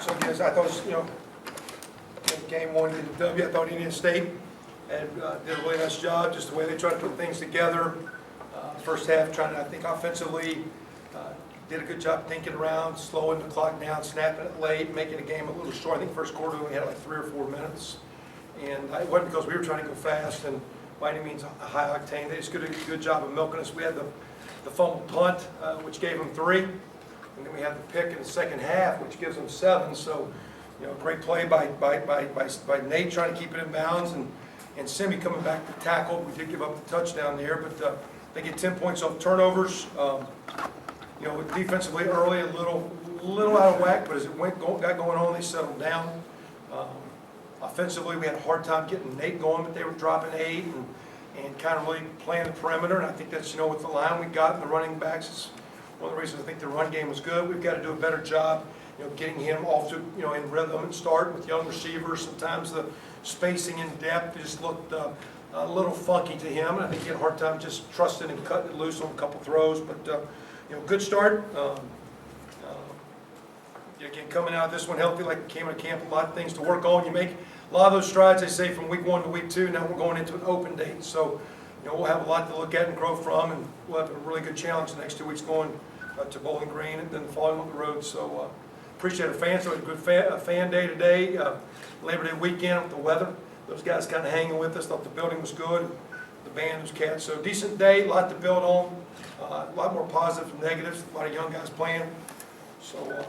So again, I thought it was, game one, get the W. I thought Indiana State did a really nice job, just the way they tried to put things together. First half, trying to, I think, offensively, did a good job thinking around, slowing the clock down, snapping it late, making the game a little short. I think first quarter we had like 3 or 4 minutes. And it wasn't because we were trying to go fast and by any means a high octane. They just did a good job of milking us. We had the fumble punt, which gave them 3. And then we had the pick in the second half, which gives them 7. So, great play by Nate trying to keep it in bounds and Simi coming back to tackle. We did give up the touchdown there, but they get 10 points off turnovers. Defensively early, a little out of whack, but as it got going on, they settled down. Offensively, we had a hard time getting Nate going, but they were dropping 8 and kind of really playing the perimeter. And I think that's, with the line we got and the running backs, it's one of the reasons I think the run game was good. We've got to do a better job, getting him off to, in rhythm and start with young receivers. Sometimes the spacing and depth just looked a little funky to him. And I think he had a hard time just trusting and cutting it loose on a couple throws. But, good start. Again, coming out of this one healthy, like we came into camp, a lot of things to work on. You make a lot of those strides, they say, from week 1 to week 2. Now we're going into an open date. So, we'll have a lot to look at and grow from, and we'll have a really good challenge the next 2 weeks going to Bowling Green and then the following on the road. So, appreciate our fans. So, a good fan day today. Labor Day weekend with the weather. Those guys kind of hanging with us. Thought the building was good. The band was cats. So, decent day, a lot to build on. A lot more positives than negatives. A lot of young guys playing. So,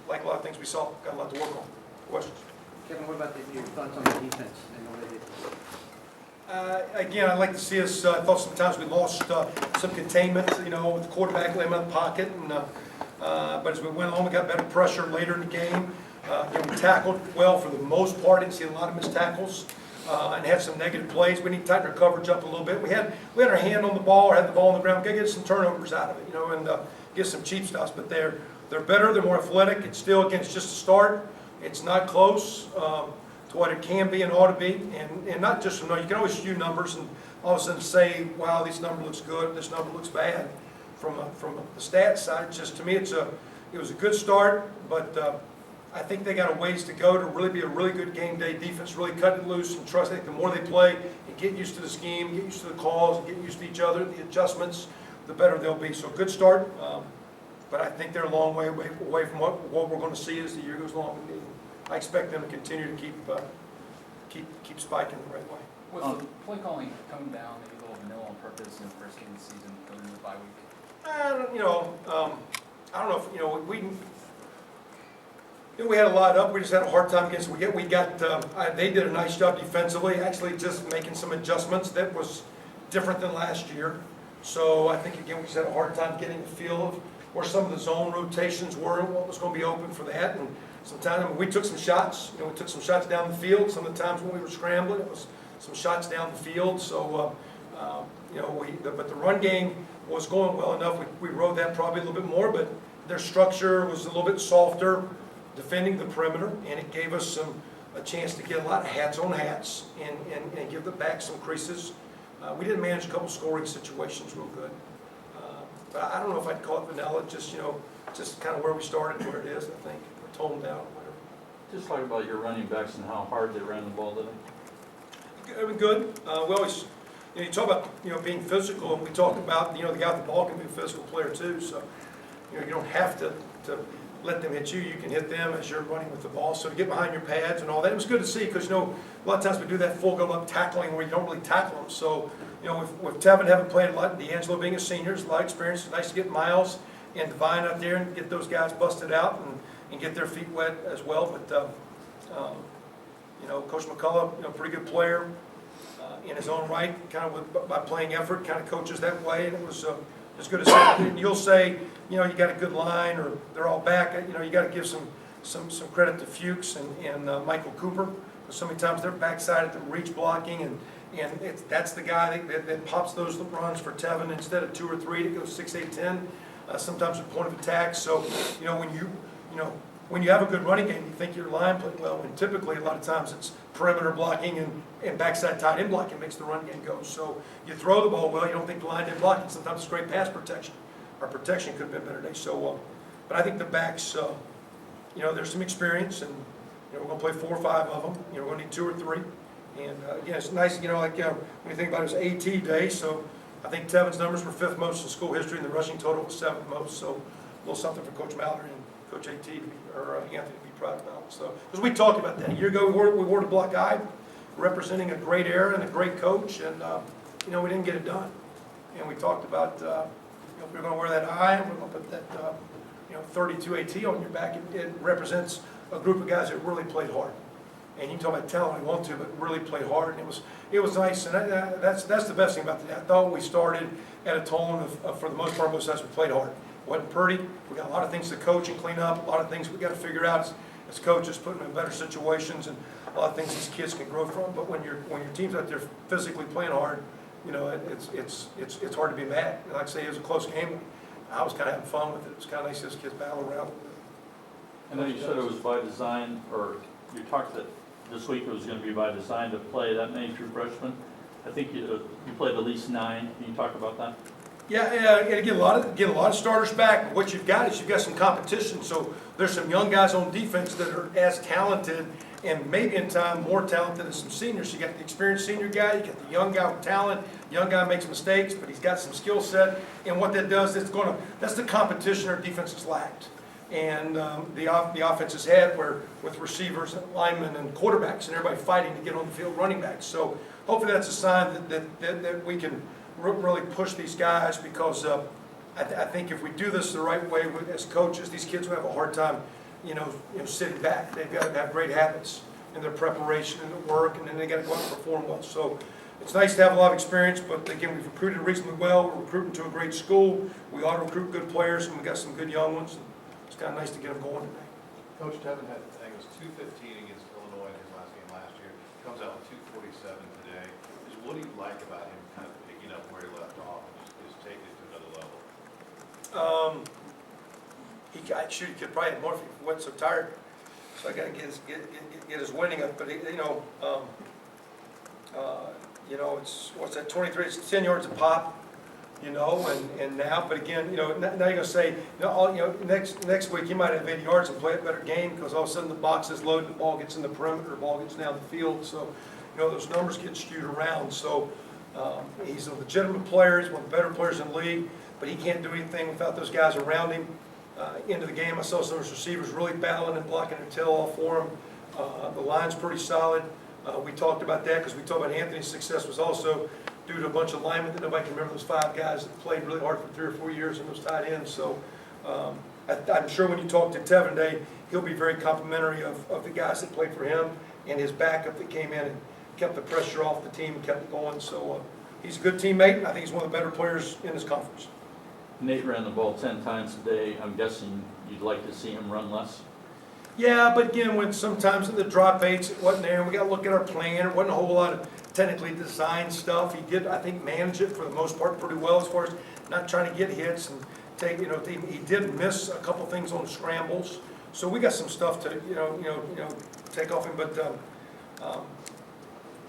like a lot of things we saw, got a lot to work on. Questions? Kevin, what about your thoughts on the defense and what they did? Again, I'd like to see us, I thought sometimes we lost some containment, with the quarterback laying in the pocket. But as we went on, we got better pressure later in the game. We tackled well for the most part. Didn't see a lot of missed tackles and had some negative plays. We need to tighten our coverage up a little bit. We had our hand on the ball or had the ball on the ground. We got to get some turnovers out of it, and get some cheap stuffs. But they're better. They're more athletic. It's still, again, it's just a start. It's not close to what it can be and ought to be. And not just from, you can always view numbers and all of a sudden say, wow, this number looks good, this number looks bad. From the stats side, just to me, it was a good start, but I think they got a ways to go to really be a really good game day defense, really cut it loose and trust. I think the more they play and get used to the scheme, get used to the calls, and get used to each other, the adjustments, the better they'll be. So good start. But I think they're a long way away from what we're going to see as the year goes along. I expect them to continue to keep spiking the right way. Was the play calling coming down maybe a little vanilla on purpose in the first game of the season going into the bye week? I don't know if we had a lot up. We just had a hard time against. They did a nice job defensively, actually just making some adjustments that was different than last year. So I think again we just had a hard time getting the feel of where some of the zone rotations were and what was going to be open for that. And sometimes we took some shots. We took some shots down the field. Some of the times when we were scrambling, it was some shots down the field. So but the run game was going well enough. We rode that probably a little bit more, but their structure was a little bit softer, defending the perimeter, and it gave us a chance to get a lot of hats on hats and give the back some creases. We didn't manage a couple scoring situations real good. But I don't know if I'd call it vanilla, just kind of where we started and where it is, I think, or toned down, whatever. Just talk about your running backs and how hard they ran the ball today. It was good. We always, you talk about, being physical, and we talk about, the guy with the ball can be a physical player too, so, you don't have to let them hit you. You can hit them as you're running with the ball. So to get behind your pads and all that, it was good to see because, a lot of times we do that full go-up tackling where you don't really tackle them. So, with Tevin having played a lot, D'Angelo being a senior, it's a lot of experience. It's nice to get Miles and Divine out there and get those guys busted out and get their feet wet as well. But, Coach McCullough, pretty good player in his own right, kind of by playing effort, kind of coaches that way. And it was good to see. And you'll say, you got a good line or they're all back. You got to give some credit to Fuchs and Michael Cooper. Because so many times they're backside at the reach blocking and that's the guy that pops those runs for Tevin instead of 2 or 3 to go 6, 8, 10. Sometimes at point of attack. So when you have a good running game, you think your line played well. And typically a lot of times it's perimeter blocking and backside tight end blocking makes the run game go. So you throw the ball well, you don't think the line didn't block it. Sometimes it's great pass protection. Our protection could have been better today. So, but I think the backs there's some experience, and, we're gonna play 4 or 5 of them, we're gonna need 2 or 3. And, again, it's nice, when you think about it, it was AT day, so I think Tevin's numbers were 5th most in school history, and the rushing total was 7th most, so a little something for Coach Mallory and Coach AT, or Anthony to be proud about. So, because we talked about that. A year ago, we wore the black eye, representing a great era and a great coach, and, we didn't get it done. And we talked about, we're going to wear that eye, and we're going to put that, 32 AT on your back. It represents a group of guys that really played hard. And you can talk about talent if you want to, but really played hard. And it was nice, and that's the best thing about that. I thought we started at a tone of for the most part, most of us, we played hard. Wasn't pretty. We got a lot of things to coach and clean up, a lot of things we got to figure out as coaches, put them in better situations, and a lot of things these kids can grow from. But when your team's out there physically playing hard, it's hard to be mad. And like I say, it was a close game. I was kind of having fun with it. It was kind of nice to see those kids battle around. I know you said it was by design, or you talked that this week it was going to be by design to play that many true freshmen. I think you played at least 9. Can you talk about that? Yeah, and get a lot of starters back. But what you've got is you've got some competition. So there's some young guys on defense that are as talented, and maybe in time more talented than some seniors. You got the experienced senior guy, you got the young guy with talent. The young guy makes mistakes, but he's got some skill set. And what that does, that's the competition our defense has lacked. And the offense has had where with receivers and linemen and quarterbacks and everybody fighting to get on the field, running backs. So hopefully that's a sign that we can really push these guys, because I think if we do this the right way as coaches, these kids will have a hard time, sitting back. They've got to have great habits in their preparation and their work, and then they got to go out and perform well. So it's nice to have a lot of experience, but again, we've recruited reasonably well. We're recruiting to a great school. We ought to recruit good players, and we got some good young ones. It's kind of nice to get them going today. Coach Tevin had, I think it was 215 against Illinois in his last game last year. Comes out with 247 today. What do you like about him kind of picking up where he left off and just taking it to another level? He could probably have more if he wasn't so tired. So I got to get his winning up. But it's what's that? 23. It's 10 yards a pop. And now, but again, now you're gonna say, next week he might have 80 yards and play a better game, because all of a sudden the box is loaded, the ball gets in the perimeter, the ball gets down the field. So, those numbers get skewed around. So he's a legitimate player. He's one of the better players in the league, but he can't do anything without those guys around him. Into the game, I saw some of his receivers really battling and blocking their tail off for him. The line's pretty solid. We talked about that because we talked about Anthony's success was also due to a bunch of linemen that nobody can remember, those 5 guys that played really hard for 3 or 4 years and those tight ends. So I'm sure when you talk to Tevin today, he'll be very complimentary of the guys that played for him and his backup that came in and kept the pressure off the team and kept it going. So he's a good teammate, and I think he's one of the better players in this conference. Nate ran the ball 10 times today. I'm guessing you'd like to see him run less? Yeah, but again, when sometimes in the drop eights it wasn't there, and we got to look at our plan. It wasn't a whole lot of technically designed stuff. He did, I think, manage it for the most part pretty well as far as not trying to get hits and take. He did miss a couple things on scrambles, so we got some stuff to take off him. But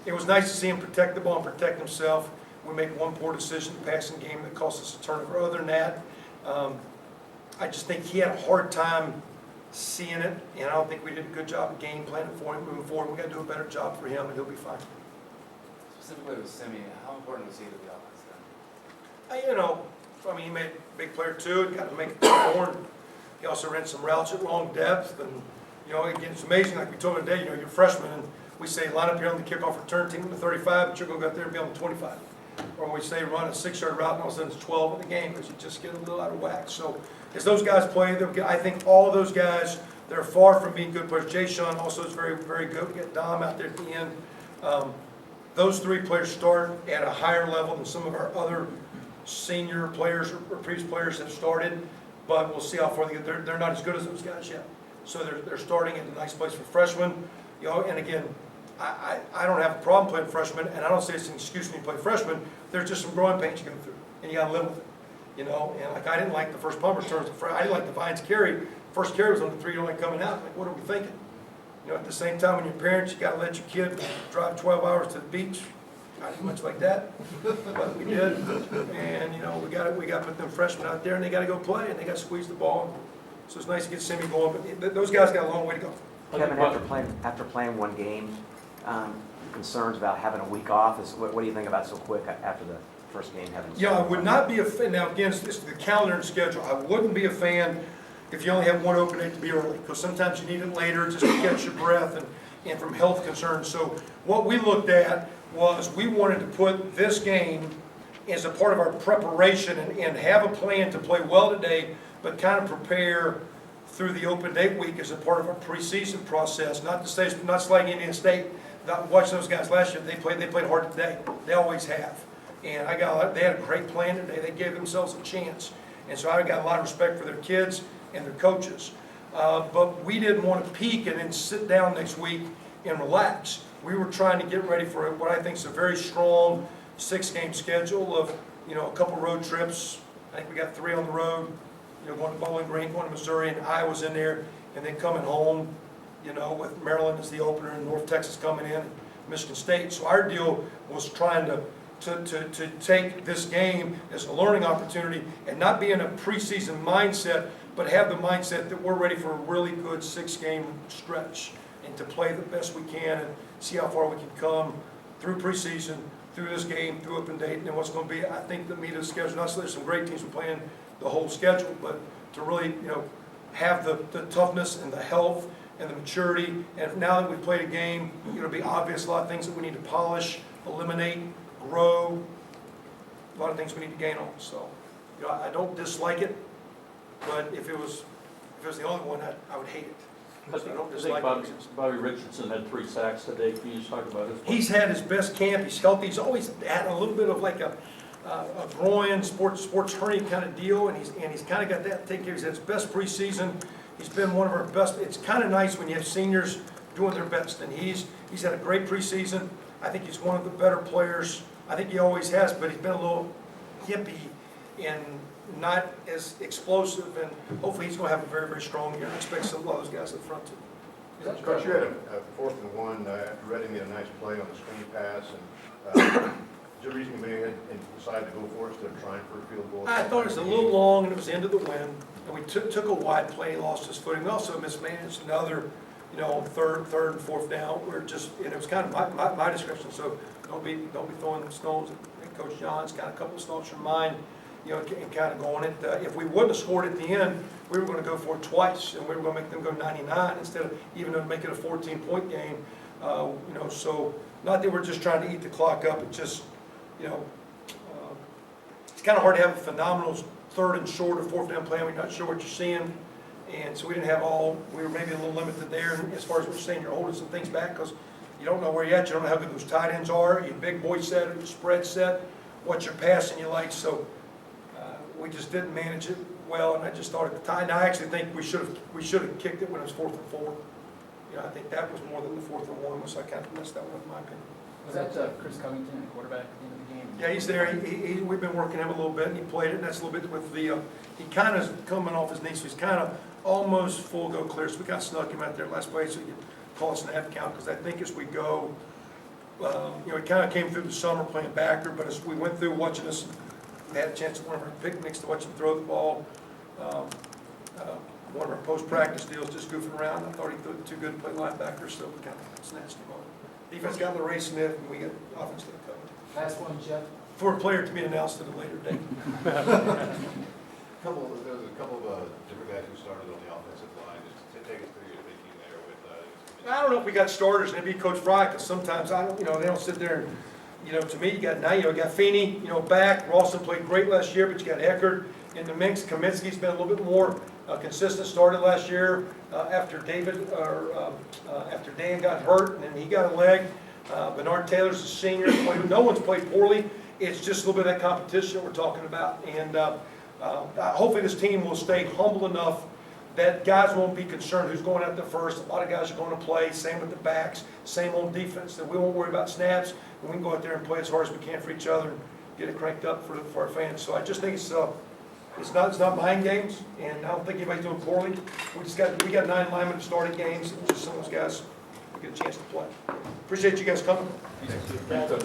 it was nice to see him protect the ball and protect himself. We made one poor decision in the passing game that cost us a turnover. Other than that, I just think he had a hard time seeing it, and I don't think we did a good job of game planning for him moving forward. We got to do a better job for him, and he'll be fine. Specifically with Simi, how important was he to the offense then? He made a big player too. Got to make it more. He also ran some routes at long depth, and again, it's amazing. Like we told him today, you're a freshman, and we say line up here on the kickoff return team on the 35, but you're going to go out there and be on the 25. Or we say run a 6-yard route, and all of a sudden it's 12 in the game because you just get a little out of whack. So as those guys play, I think all of those guys, they're far from being good players. Jay Sean also is very, very good. We got Dom out there at the end. Those 3 players start at a higher level than some of our other senior players or previous players have started, but we'll see how far they get. They're not as good as those guys yet. So they're starting at a nice place for freshmen. And again, I don't have a problem playing freshmen, and I don't say it's an excuse when you play freshmen. There's just some growing pains you go through, and you got to live with it. And like I didn't like the first punt returns. I didn't like the Vines carry. First carry was on the 3-yard line coming out. Like, what are we thinking? At the same time, when you're parents, you got to let your kid drive 12 hours to the beach. Not much like that, but we did. And we got to put them freshmen out there, and they got to go play, and they got to squeeze the ball. So it's nice to get Simi going, but those guys got a long way to go. Kevin, after playing one game, concerns about having a week off, what do you think about so quick after the first game having? Yeah, I would not be a fan, now again, it's the calendar and schedule, I wouldn't be a fan if you only have one open day to be early, because sometimes you need it later just to catch your breath and from health concerns. So what we looked at was we wanted to put this game as a part of our preparation and have a plan to play well today, but kind of prepare through the open date week as a part of our preseason process. Not to say, not slagging Indiana State, not watching those guys last year, they played hard today. They always have. And they had a great plan today. They gave themselves a chance. And so I got a lot of respect for their kids and their coaches. But we didn't want to peak and then sit down next week and relax. We were trying to get ready for what I think is a very strong 6-game schedule of, a couple road trips. I think we got 3 on the road, going to Bowling Green, going to Missouri, and Iowa's in there, and then coming home, with Maryland as the opener and North Texas coming in, Michigan State. So our deal was trying to take this game as a learning opportunity and not be in a preseason mindset, but have the mindset that we're ready for a really good 6-game stretch and to play the best we can and see how far we can come through preseason, through this game, through open date, and then what's going to be, I think, the meat of the schedule. Not so there's some great teams who are playing the whole schedule, but to really, have the toughness and the health and the maturity. And now that we've played a game, it'll be obvious a lot of things that we need to polish, eliminate, grow, a lot of things we need to gain on. So, I don't dislike it, but if it was the only one, I would hate it. I I don't think dislike it. Bobby Richardson had 3 sacks today. Can you just talk about his play? He's had his best camp. He's healthy. He's always had a little bit of like a groin, sports hernia kind of deal, and he's kind of got that taken care of. He's had his best preseason. He's been one of our best. It's kind of nice when you have seniors doing their best, and he's had a great preseason. I think he's one of the better players. I think he always has, but he's been a little hippie and not as explosive, and hopefully he's going to have a very, very strong year. I expect a lot of those guys up front too. Coach, you had a 4th and 1 after Redding made a nice play on the screen pass, and is there a reason you went ahead and decided to go for it instead of trying for a field goal? I thought it was a little long, and it was the end of the wind, and we took a wide play, lost his footing. We also mismanaged another, third and 4th down. We're just, it was kind of my discretion. So don't be throwing stones at Coach John's. Got a couple of stones from mine, and kind of going it. If we wouldn't have scored at the end, we were going to go for it twice, and we were going to make them go 99 instead of even make it a 14-point game. So not that we're just trying to eat the clock up. It just, it's kind of hard to have a phenomenal 3rd and short or 4th down play. We're not sure what you're seeing, and so we didn't have we were maybe a little limited there as far as what you're saying. You're holding some things back because you don't know where you're at. You don't know how good those tight ends are. Your big boy set or your spread set, what you're passing you like. So we just didn't manage it well, and I just thought at the time. And I actually think we should have kicked it when it was 4th and 4. I think that was more than the 4th and 1, so I kind of missed that one in my opinion. Was that Chris Covington, the quarterback at the end of the game? Yeah, he's there. We've been working him a little bit, and he played it, and that's a little bit with the, he kind of is coming off his knee, so he's kind of almost full go clear, so we kind of snuck him out there last play, so he could call us an ad count, because I think as we go, he kind of came through the summer playing backer, but as we went through watching us, we had a chance at one of our picnics to watch him throw the ball, one of our post-practice deals, just goofing around. I thought he threw too good to play linebacker, so we kind of snatched him on. Defense got LeRae Smith, and we got offense to the cover. Last one, Jeff. For a player to be announced at a later date. There was a couple of different guys who started on the offensive line. Just to take us through your thinking there with. I don't know if we got starters, and it'd be Coach Fry, because sometimes I don't, they don't sit there and, to me, you got Feeney, back. Ralston played great last year, but you got Eckert in the mix. Kaminsky's been a little bit more consistent. Started last year after after Dan got hurt, and then he got a leg. Bernard Taylor's a senior. No one's played poorly. It's just a little bit of that competition we're talking about, and hopefully this team will stay humble enough that guys won't be concerned who's going out there first. A lot of guys are going to play. Same with the backs. Same on defense. That we won't worry about snaps, and we can go out there and play as hard as we can for each other and get it cranked up for our fans. So I just think it's not mind games, and I don't think anybody's doing poorly. We got 9 linemen starting games, and just some of those guys get a chance to play. Appreciate you guys coming. Thanks.